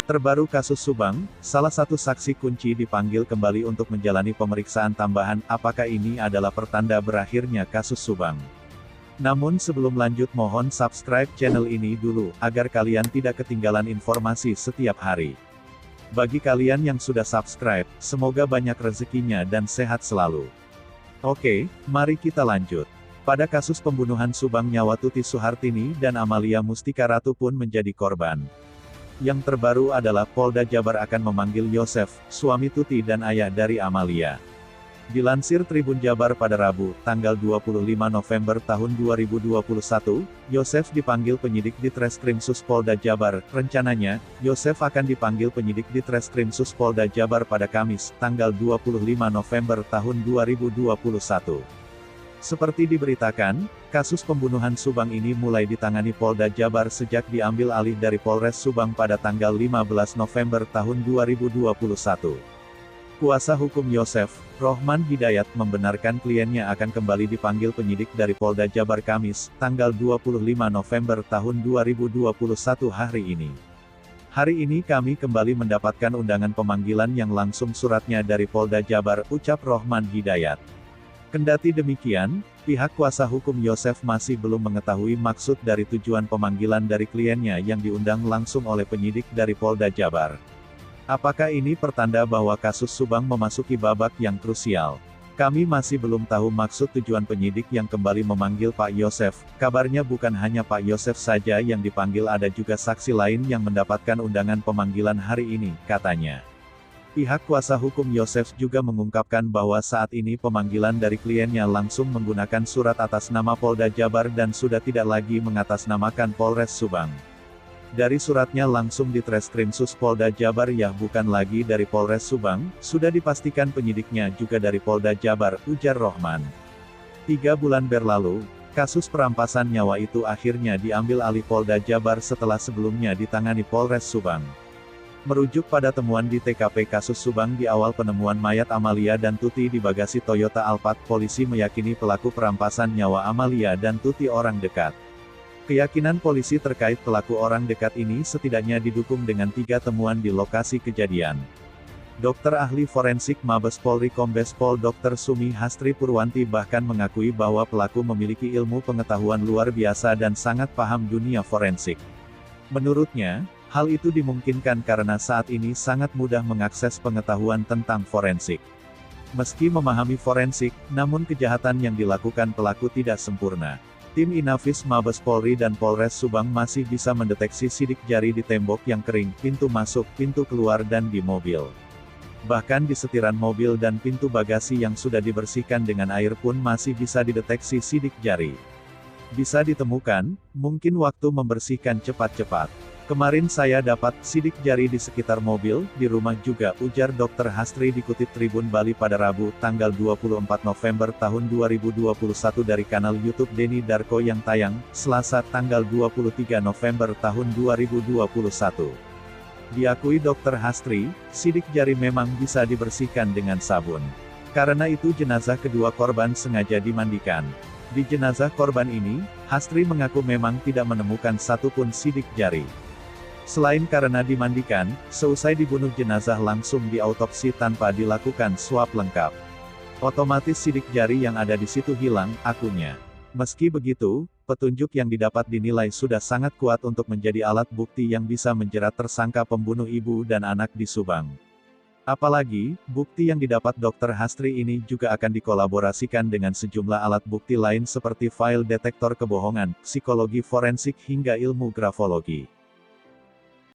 Terbaru kasus Subang, salah satu saksi kunci dipanggil kembali untuk menjalani pemeriksaan tambahan. Apakah ini adalah pertanda berakhirnya kasus Subang? Namun sebelum lanjut mohon subscribe channel ini dulu, agar kalian tidak ketinggalan informasi setiap hari. Bagi kalian yang sudah subscribe, semoga banyak rezekinya dan sehat selalu. Oke, mari kita lanjut. Pada kasus pembunuhan Subang, nyawa Tuti Suhartini dan Amalia Mustika Ratu pun menjadi korban. Yang terbaru adalah Polda Jabar akan memanggil Yosef, suami Tuti dan ayah dari Amalia. Dilansir Tribun Jabar pada Rabu, tanggal 25 November tahun 2021, Yosef dipanggil penyidik di Treskrimsus Polda Jabar. Rencananya, Yosef akan dipanggil penyidik di Treskrimsus Polda Jabar pada Kamis, tanggal 25 November tahun 2021. Seperti diberitakan, kasus pembunuhan Subang ini mulai ditangani Polda Jabar sejak diambil alih dari Polres Subang pada tanggal 15 November tahun 2021. Kuasa hukum Yosef, Rohman Hidayat, membenarkan kliennya akan kembali dipanggil penyidik dari Polda Jabar Kamis, tanggal 25 November tahun 2021 hari ini. Hari ini kami kembali mendapatkan undangan pemanggilan yang langsung suratnya dari Polda Jabar, ucap Rohman Hidayat. Kendati demikian, pihak kuasa hukum Yosef masih belum mengetahui maksud dari tujuan pemanggilan dari kliennya yang diundang langsung oleh penyidik dari Polda Jabar. Apakah ini pertanda bahwa kasus Subang memasuki babak yang krusial? Kami masih belum tahu maksud tujuan penyidik yang kembali memanggil Pak Yosef. Kabarnya bukan hanya Pak Yosef saja yang dipanggil, ada juga saksi lain yang mendapatkan undangan pemanggilan hari ini, katanya. Pihak kuasa hukum Yosef juga mengungkapkan bahwa saat ini pemanggilan dari kliennya langsung menggunakan surat atas nama Polda Jabar dan sudah tidak lagi mengatasnamakan Polres Subang. Dari suratnya langsung di Treskrimsus Polda Jabar, ya bukan lagi dari Polres Subang, sudah dipastikan penyidiknya juga dari Polda Jabar, ujar Rohman. 3 bulan berlalu, kasus perampasan nyawa itu akhirnya diambil alih Polda Jabar setelah sebelumnya ditangani Polres Subang. Merujuk pada temuan di TKP kasus Subang di awal penemuan mayat Amalia dan Tuti di bagasi Toyota Alphard, polisi meyakini pelaku perampasan nyawa Amalia dan Tuti orang dekat. Keyakinan polisi terkait pelaku orang dekat ini setidaknya didukung dengan 3 temuan di lokasi kejadian. Dokter ahli forensik Mabes Polri Kombes Pol Dr. Sumi Hastri Purwanti bahkan mengakui bahwa pelaku memiliki ilmu pengetahuan luar biasa dan sangat paham dunia forensik. Menurutnya, hal itu dimungkinkan karena saat ini sangat mudah mengakses pengetahuan tentang forensik. Meski memahami forensik, namun kejahatan yang dilakukan pelaku tidak sempurna. Tim Inafis Mabes Polri dan Polres Subang masih bisa mendeteksi sidik jari di tembok yang kering, pintu masuk, pintu keluar dan di mobil. Bahkan di setiran mobil dan pintu bagasi yang sudah dibersihkan dengan air pun masih bisa dideteksi sidik jari. Bisa ditemukan, mungkin waktu membersihkan cepat-cepat. Kemarin saya dapat sidik jari di sekitar mobil, di rumah juga, ujar Dr. Hastri dikutip Tribun Bali pada Rabu, tanggal 24 November tahun 2021 dari kanal YouTube Denny Darko yang tayang, Selasa, tanggal 23 November tahun 2021. Diakui Dr. Hastri, sidik jari memang bisa dibersihkan dengan sabun. Karena itu jenazah kedua korban sengaja dimandikan. Di jenazah korban ini, Hastri mengaku memang tidak menemukan satupun sidik jari. Selain karena dimandikan, seusai dibunuh jenazah langsung diautopsi tanpa dilakukan swab lengkap. Otomatis sidik jari yang ada di situ hilang, akunya. Meski begitu, petunjuk yang didapat dinilai sudah sangat kuat untuk menjadi alat bukti yang bisa menjerat tersangka pembunuh ibu dan anak di Subang. Apalagi, bukti yang didapat Dr. Hastri ini juga akan dikolaborasikan dengan sejumlah alat bukti lain seperti file detektor kebohongan, psikologi forensik hingga ilmu grafologi.